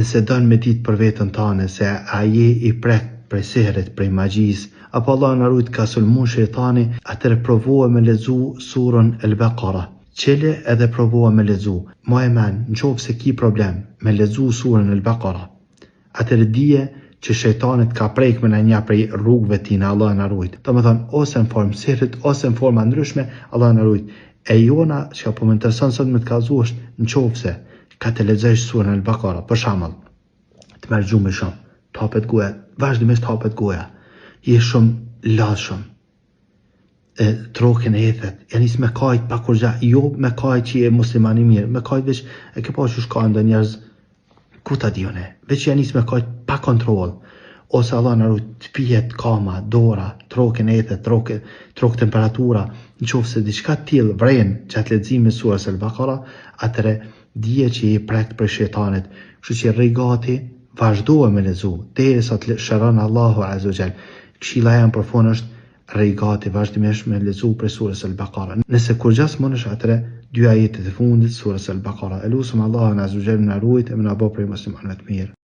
Nëse dënë me ditë për vetën tane se a je i prekt prej sehrit, prej magjis, apo Allah në rujt ka sulmu shejtani, atëre provohe me lezu surën El-Baqara. Qele edhe provohe me lezu. Ma e men, në qovë se ki problem me lezu surën El-Baqara, atëre dije që shejtanit ka prejk me në një prej rrugëve tina, Allah në rujt. Të më thonë, ose në formë sehrit, ose në formë ndryshme, Allah në rujt. E jona që ka po më interesant sot me të kazu është në qovë se ka të lexojsh surën El-Baqara, për shembull, të merr gjumë shumë, të hapet goja, vazhdimisht hapet goja, je shumë lashëm, trokën e ethet, ja nis me kajt pa kur gja, jo me kajt që je musliman i mirë, me kajt veç e ke pa që shka ndë njerëz, ku ta dione, veç ja nis me kajt pa kontrol, ose Allah në rujt të pijet kama, dora, trokën e ethet, trok temperatura, në qofë se diçka t'il vren që atë leximi surës El-Baqara, atëre dije që i prekt për shejtanit, kështu që rri gati, vazhdohe me lezu, derisa të shëron Allahu Azza wa Jall. Këshilla jam për fund është rri gati vazhdimisht me lezu për surës El-Baqara. Nëse kur gjas mënesh atëre dy ajetet e fundit surës El-Baqara. Elusëm Allahu Azza wa Jall na ruajt e na bëj prej muslimanëve të mirë.